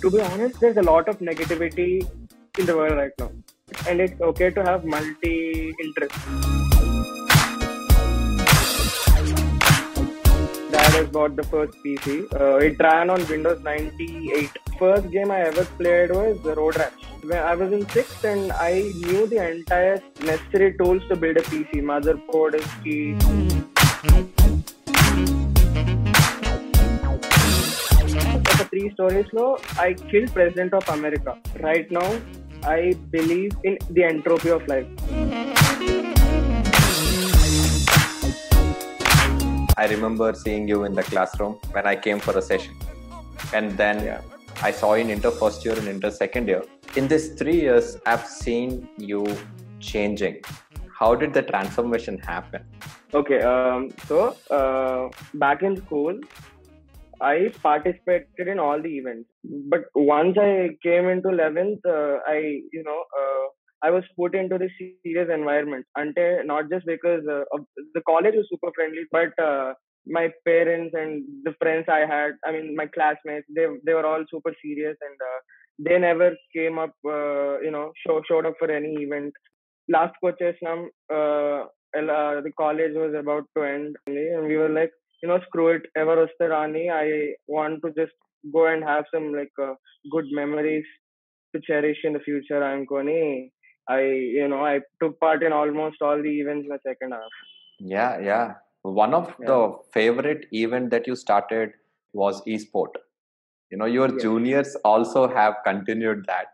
To be honest, there's a lot of negativity in the world right now, and it's okay to have multi interests. Dad has bought the first PC. It ran on Windows 98. First game I ever played was Road Rash. When I was in sixth, and I knew the entire necessary tools to build a PC. Motherboard is key. The three stories low, I killed President of America. Right now, I believe in the entropy of life. I remember seeing you in the classroom when I came for a session. And then I saw you in inter first year and inter second year. In these 3 years, I've seen you changing. How did the transformation happen? Okay, so back in school, I participated in all the events. But once I came into 11th, I was put into this serious environment. Ante, not just because of the college was super friendly, but my parents and the friends I had, I mean, my classmates, they were all super serious, and they never came up, showed up for any event. Last coaches, the college was about to end, and we were like, screw it, ever vaste rani. I want to just go and have some good memories to cherish in the future. I took part in almost all the events in the second half. Yeah. One of the favorite event that you started was esport. Your juniors also have continued that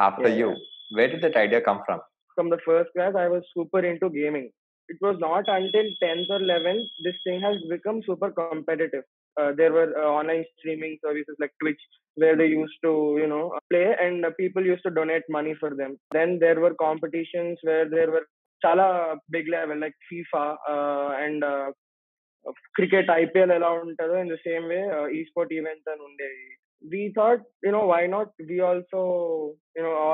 after you. Where did that idea come from? From the first class, I was super into gaming. It was not until 10th or 11th this thing has become super competitive. There were online streaming services like Twitch where they used to, play, and people used to donate money for them. Then there were competitions where there were chala big level like FIFA and cricket IPL ఎలా ఉంటుందో in the same way esport events అని ఉండేవి. We thought, why not we also,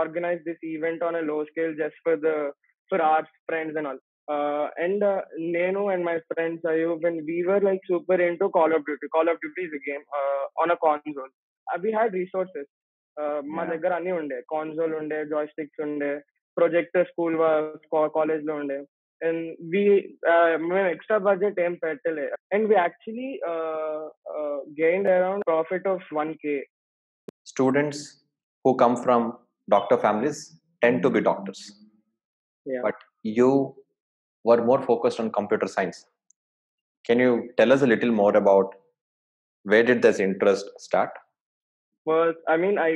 organize this event on a low scale just for our friends and all. And Nenu and my friends Ayub, when we were like super into Call of Duty. Call of Duty is a game on a console. We had resources. మా దగ్గర అన్ని ఉండే, console ఉండే, joysticks ఉండే, projector school college లో ఉండే, and మేము extra budget ఏం పెట్టలే, and we actually gained around profit of 1K. Students who come from doctor families tend to be doctors. But you were more focused on computer science. Can you tell us a little more about where did this interest start?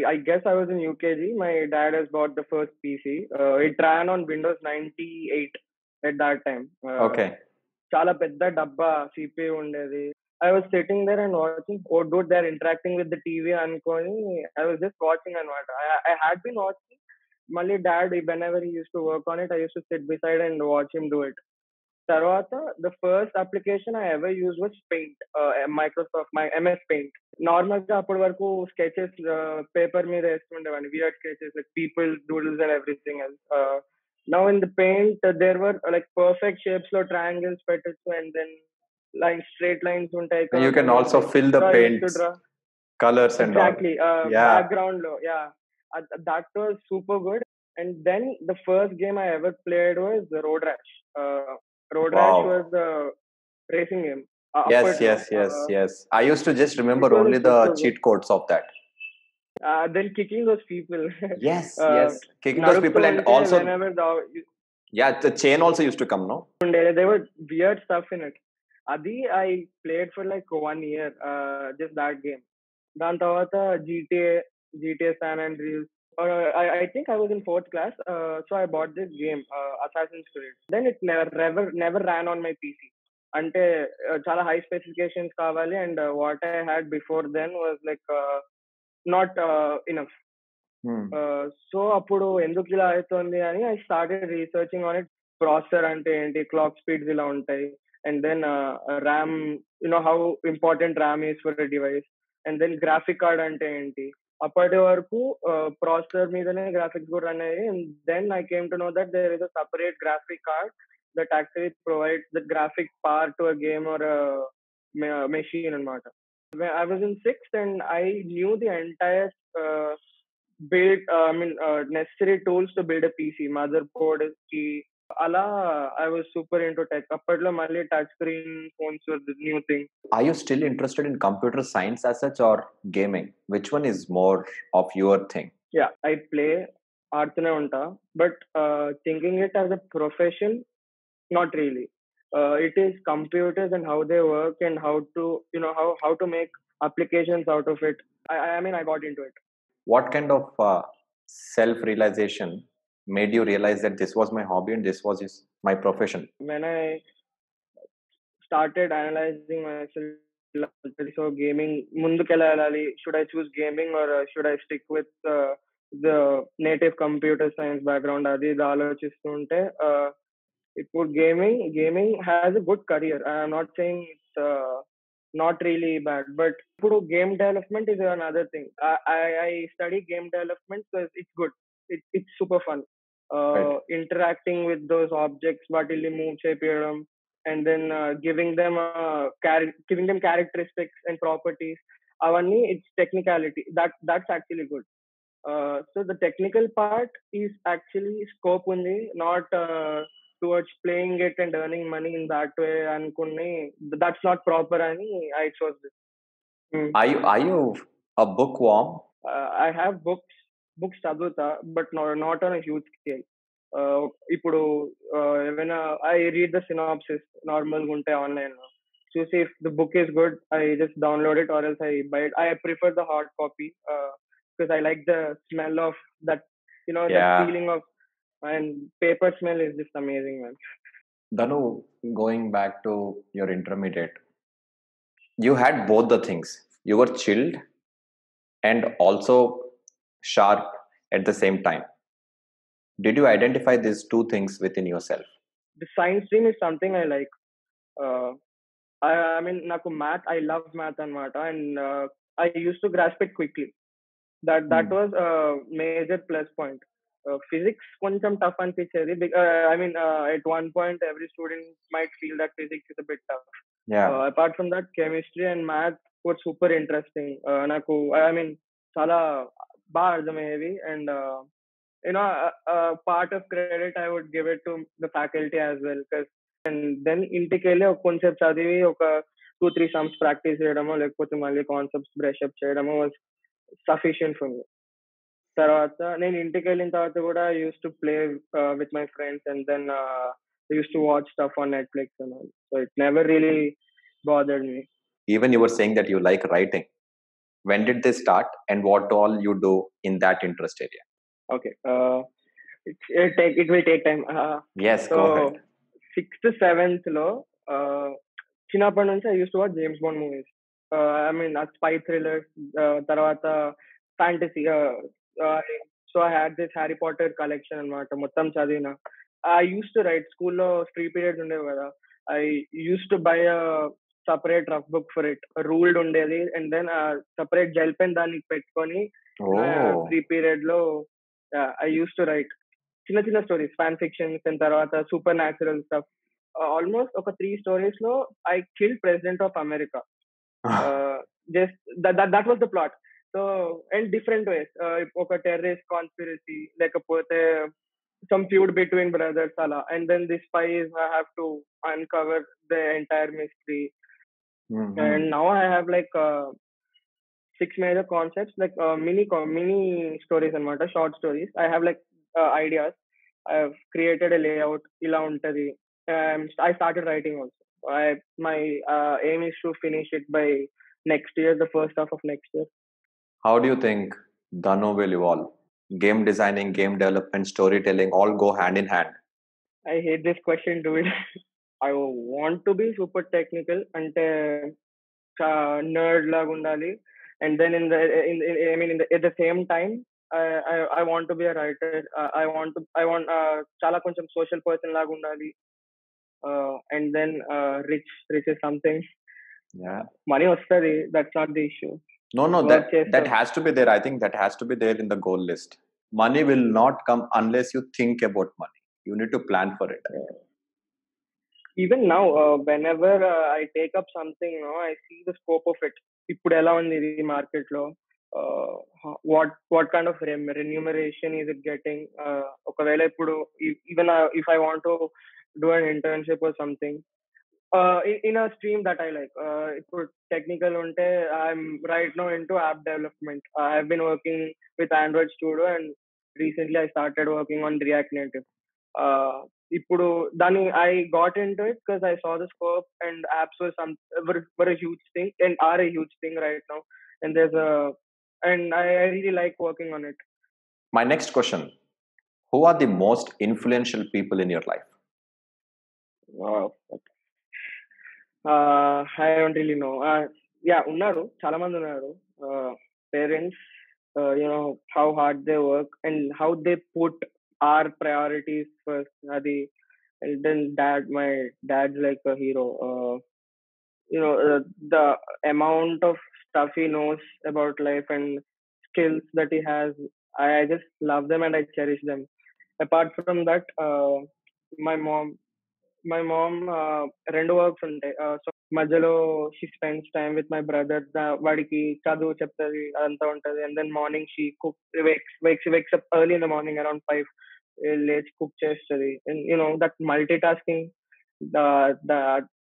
I guess I was in UKG. My dad has bought the first PC. It ran on Windows 98 at that time. Okay. Chala pedda dabba CPU ఉండేది. I was sitting there and watching. Oh, dude, they're interacting with the TV అనుకొని I was just watching అనమాట. I had been watching. మళ్ళీ dad, whenever he used to work on it, I used to sit beside and watch him do it. తర్వాత the first application I ever used was Paint, Microsoft, my MS Paint. Normal గా అప్పటి వరకు sketches paper మీద వేస్తుండేవాడిని, weird sketches like people, doodles and everything else. Now in the Paint, there were like perfect shapes లో triangles పెట్టచ్చు, and then straight lines ఉంటాయి. You can also fill the paints, colors and exactly background lo, that was super good. And then the first game I ever played was the Road Rash. Road Rash was the racing game. Yes. I used to just remember only the cheat codes of that. Then kicking those people. Yes. Kicking those people, and also the chain also used to come, no? There were weird stuff in it. Adi I played for like 1 year, just that game. Dan tawata GTA San Andreas. I think I was in 4th class, so I bought this game, Assassin's Creed. Then it never ran on my PC. Ante chala high specifications kavali, and what I had before then was like not enough. So appudu enduku ila aitundi ani I started researching on it. Processor ante enti, clock speeds ila untayi, and then RAM, how important RAM is for a device, and then graphic card ante enti. అప్పటి వరకు processor మీదనే graphics కూడా run అయ్యాయి. And then I came to know that there is a separate graphic card that actually provides the graphic power to a game or machine అనమాట. when I was in sixth, and I knew the entire build. Necessary tools to build a PC, motherboard, key. Ala, I was super into tech. Apparently, mali touchscreen phones were the new thing. Are you still interested in computer science as such or gaming? Which one is more of your thing? Yeah, I play artune unta, but thinking it as a profession, not really. It is computers and how they work and how to, how to make applications out of it. I mean, I got into it. What kind of self-realization made you realize that this was my hobby and this was my profession? When I started analyzing myself, so gaming, ముందుకెలా వెళ్ళాలి? Should I choose gaming or should I stick with the native computer science background? అది ఇది ఆలోచిస్తూ ఉంటే ఇప్పుడు gaming has a good career. I'm not saying it's not really bad, but ఇప్పుడు game development is another thing. I study game development because it's good. It's super fun. Right. Interacting with those objects, వాటిని move చేపియడం, and then giving them characteristics and properties. Avanni, it's technicality. That's actually good. So the technical part is actually scope undi, not towards playing it and earning money in that way. Anukunni, that's not proper. Ani I chose this. Are you a bookworm? I have books చదువుతా, but not on a huge scale. ఇప్పుడు ఏమైనా I read the synopsis నార్మల్గా ఉంటే online లో చూసి, if the book is good I just download it or else I by it. I prefer the hard copy because I like the smell of that, that Yeah. feeling of, and paper smell is just amazing, man. Danu, going back to your intermediate, you had both the things. You were chilled and also sharp at the same time. Did you identify these two things within yourself? The science stream is something I like. I mean, naku math, I love math anamata, and I used to grasp it quickly. That was a major plus point. Physics కొంచెం tough అనిపించేది. I mean, at one point every student might feel that physics is a bit tough. Yeah. Apart from that, chemistry and math were super interesting. నాకు I mean చాలా బాగా అర్థమయ్యేవి, and part of credit I would give it to the faculty as well, because and then ఇంటికి వెళ్ళి ఒక కొంచెం చదివి ఒక 2-3 sums practice చేయడమో లేకపోతే మళ్ళీ కాన్సెప్ట్స్ బ్రష్ అప్ చేయడమో వాజ్ సఫిషియంట్ ఫర్ మీ. తర్వాత నేను ఇంటికి వెళ్ళిన తర్వాత కూడా use to play with my friends, and then used to watch stuff on Netflix and all. So it never really bothered me. Even you were saying that you like writing. When did they start and what all you do in that interest area? Okay. It will take time. Yes, so go ahead. 6th 7th లో చిన్నప్పటి నుంచి I used to watch James Bond movies. I mean, spy thrillers, తర్వాత fantasy. So I had this Harry Potter collection అన్నమాట, మొత్తం చదివిన. I used to write స్కూల్లో free periods ఉండేవి కదా. I used to buy a separate rough book for it. Ruled ఉండేది, and then separate gel pen దానికి పెట్టుకొని ఫ్రీ పీరియడ్ లో I used to write చిన్న చిన్న స్టోరీస్, ఫ్యాన్ ఫిక్షన్స్, అండ్ తర్వాత సూపర్ న్యాచురల్ స్టఫ్. ఆల్మోస్ట్ ఒక 3 stories లో I killed President of America. Just that was the plot. So in different ways, ఒక terrorist conspiracy, లేకపోతే some feud between brothers ala, and then the spies have to uncover the entire mystery. Mm-hmm. And now I have like 6 major concepts, like mini stories and short stories. I have like ideas. I have created a layout ila untadi. I started writing also. My aim is to finish it by next year, the first half of next year. How do you think Danu will evolve? Game designing, game development, storytelling all go hand in hand. I hate this question, dude. I want to be super technical ante nerd laga undali, and then at the same time I want to be a writer. I want chala koncham social person laga undali, and then rich is something. Yeah, money vastadi, that's not the issue. No, that has to be there. I think that has to be there in the goal list. Money will not come unless you think about money. You need to plan for it. Even now, whenever I take up something, I see the scope of it. ఇప్పుడు ఎలా ఉంది ఇది market లో, what kind of remuneration is it getting, ఒకవేళ ఇప్పుడు even if I want to do an internship or something in a stream that I like. For technical unte, I'm right now into app development. I have been working with Android Studio, and recently I started working on React Native. ఇప్పుడు దాన్ని I got into it because I saw the scope, and apps were a huge thing and are a huge thing right now. And I really like working on it. My next question: who are the most influential people in your life? Wow. I don't really know. Yeah, ఉన్నారు, చాలా మంది ఉన్నారు. Parents, how hard they work and how they put our priorities first. Adi, and then my dad's like a hero. The amount of stuff he knows about life and skills that he has, I just love them and I cherish them. Apart from that, my mom రెండు works ఉంటాయి. So మధ్యలో she spends time with my brother. వాడికి చదువు చెప్తుంది, అదంతా ఉంటది. And then morning she cook wakes up early in the morning around 5, లేచి cook చేస్తుంది. దట్ మల్టీ టాస్కింగ్,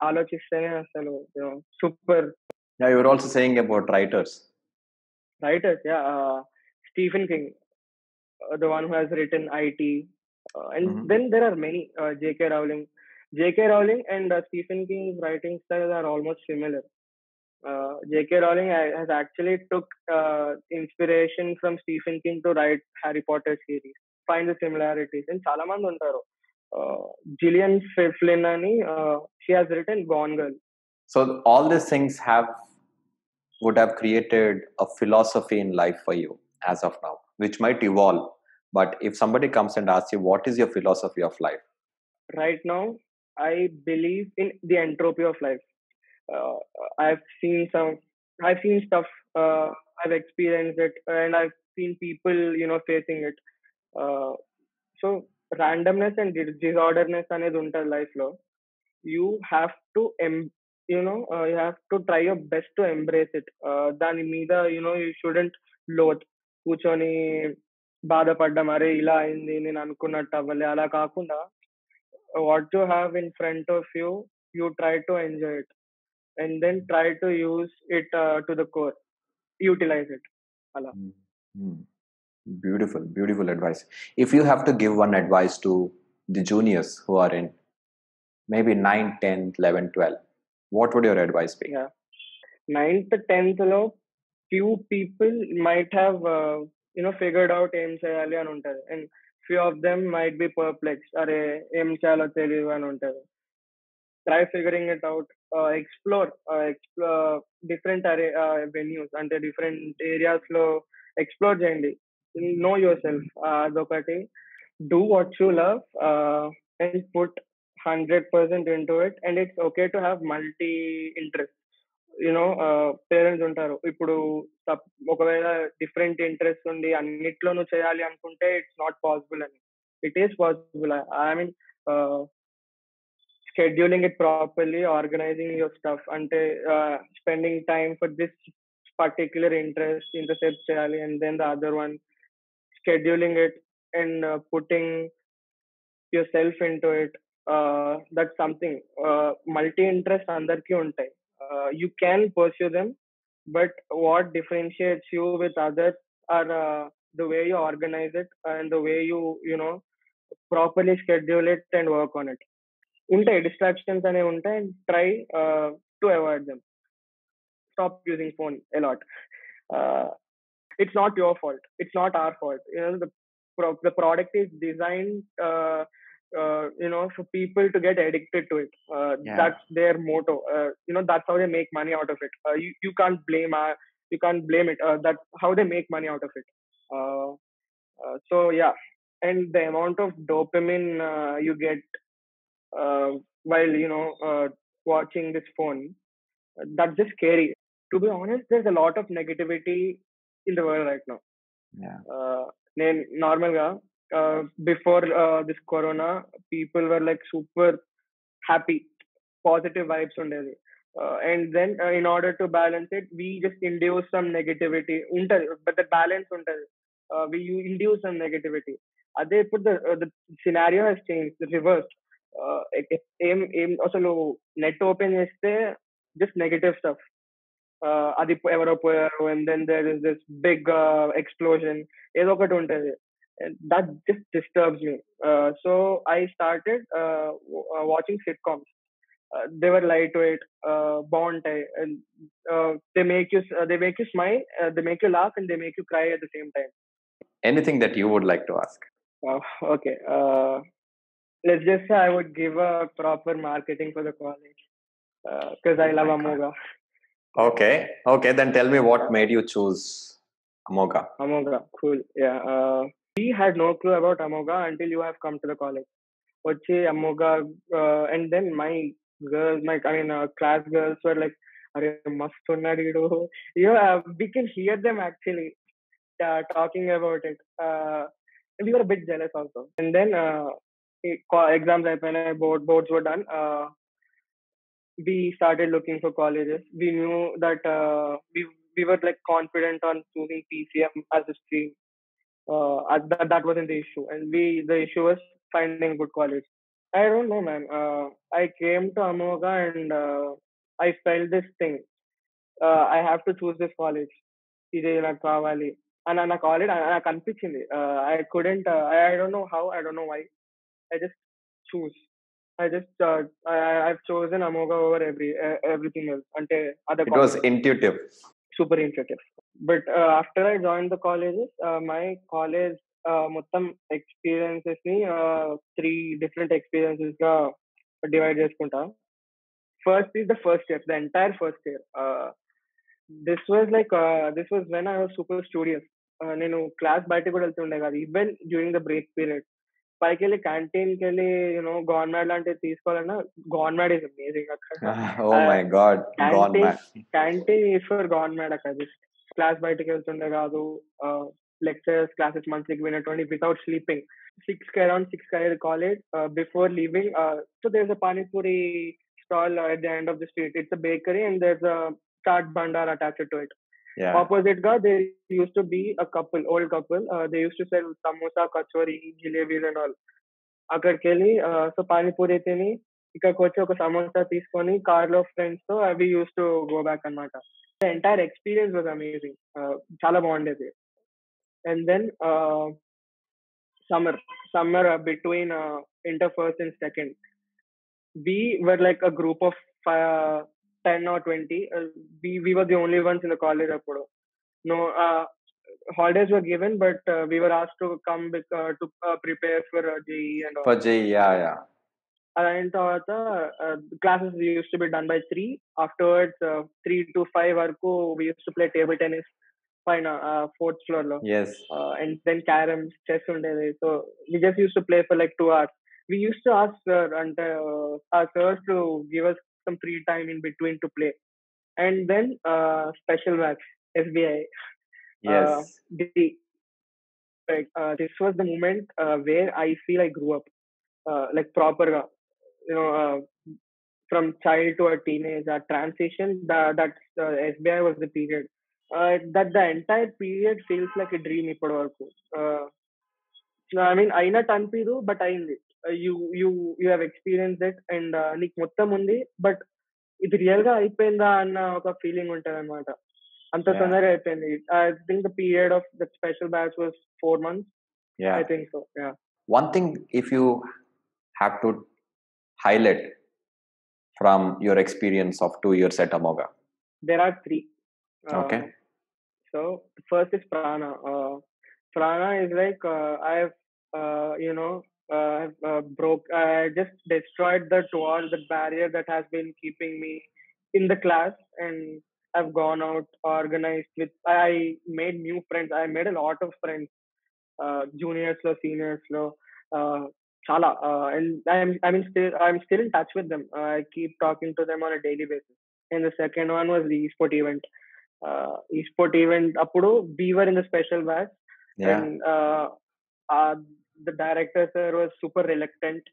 ఆలోచిస్తేనే అసలు super. Yeah, you were also saying about writers. Yeah, Stephen King, the one who has written IT, and then there are many, J.K. Rowling and Stephen King's writing styles are almost similar. J.K. Rowling has actually took inspiration from Stephen King to write Harry Potter series. Find the similarities. And చాలా మంది ఉంటారు. Gillian Flynn ani, she has written Gone Girl. So all these things would have created a philosophy in life for you as of now, which might evolve. But if somebody comes and asks you, what is your philosophy of life? Right now, I believe in the entropy of life. I've seen stuff, I've experienced it, and I've seen people, facing it. So randomness and disorderness అనేది ఉంటుంది life లో. You have to you have to try your best to embrace it. దాని మీద you shouldn't loathe, కూర్చొని బాధపడ్డం, అరే ఇలా అయింది, నేను అనుకున్నట్టు అవ్వలే, అలా కాకుండా what you have in front of you, you try to enjoy it and then try to use it to the core, utilize it. Beautiful advice. If you have to give one advice to the juniors who are in maybe 9, 10, 11, 12, what would your advice be? 9th, 10th లో few people might have figured out ఏం చేయాలి అని ఉంటది, and few of them might be perplexed, అరే ఏం చేయాలో తెలియదు అని ఉంటది. Try figuring it out. Explore different venues అంటే different areas లో explore చేయండి. Know yourself. అదొకటి. Do what you love and put 100% into it, and it's okay to have multi interest. Parents ఉంటారు, ఇప్పుడు ఒకవేళ డిఫరెంట్ ఇంట్రెస్ట్ ఉండి అన్నిట్లో నువ్వు చేయాలి అనుకుంటే ఇట్స్ నాట్ పాసిబుల్ అని. It is possible. I mean scheduling it properly, organizing your stuff, ante spending time for this particular interest intercept cheyali, and then the other one, scheduling it and putting yourself into it. That's something. Multi interest andarki untai. You can pursue them, but what differentiates you with others are the way you organize it and the way you properly schedule it and work on it. ఉంటాయి distractions అనేవి ఉంటాయి, and try to avoid them. Stop using phone a lot. It's not your fault, it's not our fault. The product is designed for people to get addicted to it. That's their motto. That's how they make money out of it. You can't blame it. That's how they make money out of it. So yeah, and the amount of dopamine you get while watching this phone, that's just scary. To be honest, there's a lot of negativity in the world right now. నేను normal గా before this corona, people were like super happy, positive vibes ఉండేది. And then in order to balance it, we just induce some negativity. But the balance ఉంటుంది. We induce some negativity. అదే ఇప్పుడు the scenario has changed, the reverse. ఏం అసలు net open చేస్తే just negative stuff. అది ఎవరో పోయారు and then there is this big explosion. ఏదో ఒకటి ఉంటుంది. And that just disturbs me. So I started watching sitcoms. They were lightweight, బాగుంటాయి, and they make you smile, they make you laugh, and they make you cry at the same time. Anything that you would like to ask? Okay. Let's just say I would give a proper marketing for the college because I love Amoga. Okay. Then tell me what made you choose Amoga. Amoga, cool. Yeah. We had no clue about Amoga until you have come to the college. Vachi Amoga, and then my girls, class girls were like, "Are mast unnadu idu." We can hear them actually talking about it. We were a bit jealous also. And then exams అయిపోయినాయి, boards were done. We started looking for colleges. We knew that we were like confident on choosing PCM as a stream. That wasn't the issue, and the issue was finding good college. I don't know, man. I came to Amoga and I felt this thing. I have to choose this college. ఇది నాకు కావాలి అని నాకు already నాకు అనిపించింది. I couldn't. I don't know how. I don't know why. I just choose. I've chosen Amoga over everything else. Ante other It was intuitive. Super intuitive. But after I joined the colleges, my college మొత్తం experiences ని 3 different experiences గా divide చేసుకుంటా. First is the first year, the entire first year. This was when I was super studious. నేను class బయటకు కూడా వెళ్తుండే కాదు, even during the break period. పైకి వెళ్ళి క్యాంటీన్కి వెళ్ళి గవర్నమెంట్ లాంటివి తీసుకోవాలన్నా, గవర్నమెంట్ ఈస్ అమేజింగ్ అక్కడ. Oh my god, canteen is for government అక్కడ. క్లాస్ బయటకు వెళ్తుండే కాదు, లెక్చర్స్ క్లాసెస్ మంత్లీకి వినటువంటి without sleeping. around 6 college. Before leaving, so there's a pani puri stall at the end of the street. It's a bakery and there's a chaat bandar attached to it. Yeah. Opposite ga there used to be a old couple. They used to sell samosa, kachori, jalebis and all. అక్కడికి వెళ్ళి so panipuri తిని ఇక్కడికి వచ్చి ఒక సమోసా తీసుకొని car లో friends తో అవి యూస్ టు గో బ్యాక్ అనమాట. The entire experience was amazing. చాలా బాగుండేది. And then summer between inter first and second, we were like a group of 10 or 20. We were the only ones in the college appudu. No holidays were given, but we were asked to come to prepare for JEE and all. For JEE, yeah. And classes used to be done by 3. Afterwards 3 to 5 varaku we used to play table tennis పైన 4th floor లో. Yes. And then carroms, chess ఉండేది. So we just used to play for like 2 hours. We used to ask our sirs to give us some free time in between to play. And then special match, SBI. Yes. This was the moment where I feel I grew up, like proper, from child to a teenage, that transition, that SBI was the period. That the entire period feels like a dream ఇప్పటి వరకు. అయినట్టు అనిపిదు, but అయింది. You have experience it and నీకు మొత్తం ఉంది, but ఇది real గా అయిపోయిందా అన్న ఒక ఫీలింగ్ ఉంటది అనమాట. అంత తొందరగా అయిపోయింది. I think the period of the special batch was 4 months. I think so. Yeah. One thing, if you have to highlight from your experience of 2 years at Amoga. There are 3. Okay. So first is Prana. Prana is like I just destroyed that wall, the barrier that has been keeping me in the class, and I've gone out, organized with. I made new friends. I made a lot of friends, juniors lo, seniors lo. Chala, and I'm still in touch with them. I keep talking to them on a daily basis. And the second one was the e-sport event. E-sport event appudu we were in the special batch. Yeah. And the director sir was super reluctant.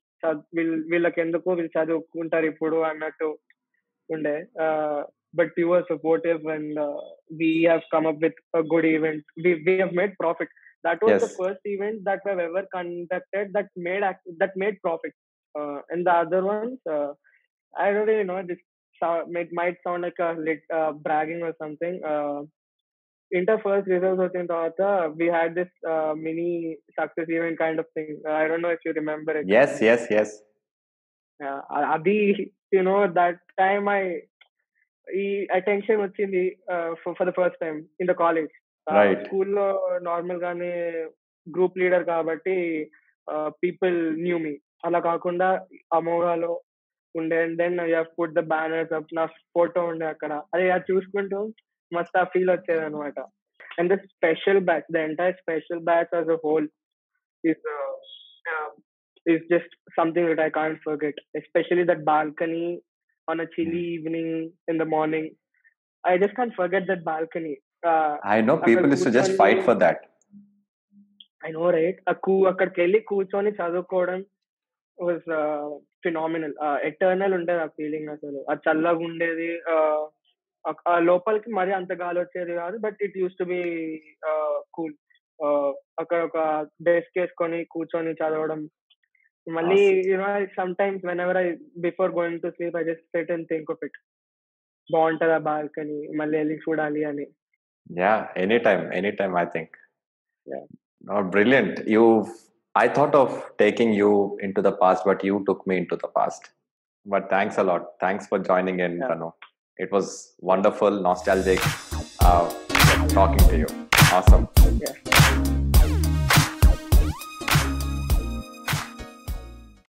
వీళ్ళకి ఎందుకు, వీళ్ళు చదువుకుంటారు ఇప్పుడు అన్నట్టు. unde. But you were supportive, and we have come up with a good event. We have made profit. That was the Yes. first event that we've ever conducted that made profit. And the other ones, I don't really know. This might sound like a bragging or something. Inter first results వచ్చిన తర్వాత we had this mini success event kind of thing. I don't know if you remember it. Yes, yes, yes. అది that time ఈ attention వచ్చింది for the first time in the college. Right. స్కూల్లో normal గానే group leader కాబట్టి people knew me. అలా కాకుండా అమోఘాలో ఉండే, and then you have put the banners up, నా ఫోటో ఉండే అక్కడ. అది చూసుకుంటూ మస్త్ ఆ ఫీల్ వచ్చేది అనమాట. And the special batch, the entire special batch as a whole is just something that I can't forget. Especially that balcony on a chilly evening in the morning. I just can't forget that balcony. I know people used to just fight for that. I know, right? అక్కడికి వెళ్ళి కూర్చొని చదువుకోవడం was phenomenal. Eternal ఉండేది ఆ feeling. అసలు ఆ చల్లగా ఉండేది. లోపలికి మరీ అంత గాలి వచ్చేది కాదు, but it use to be cool. అక్కడ ఒక డెస్క్ వేసుకొని కూర్చొని చదవడం. మళ్ళీ sometimes whenever before going to sleep I just sit and think of it. బాగుంటది ఆ బాల్కనీ, మళ్ళీ వెళ్ళి చూడాలి అని. Yeah, anytime I think. Yeah. Oh, brilliant. I thought of taking you into the past, but you took me into the past. But thanks a lot. Thanks for joining in, Tanu. It was wonderful, nostalgic talking to you. Awesome. Yeah.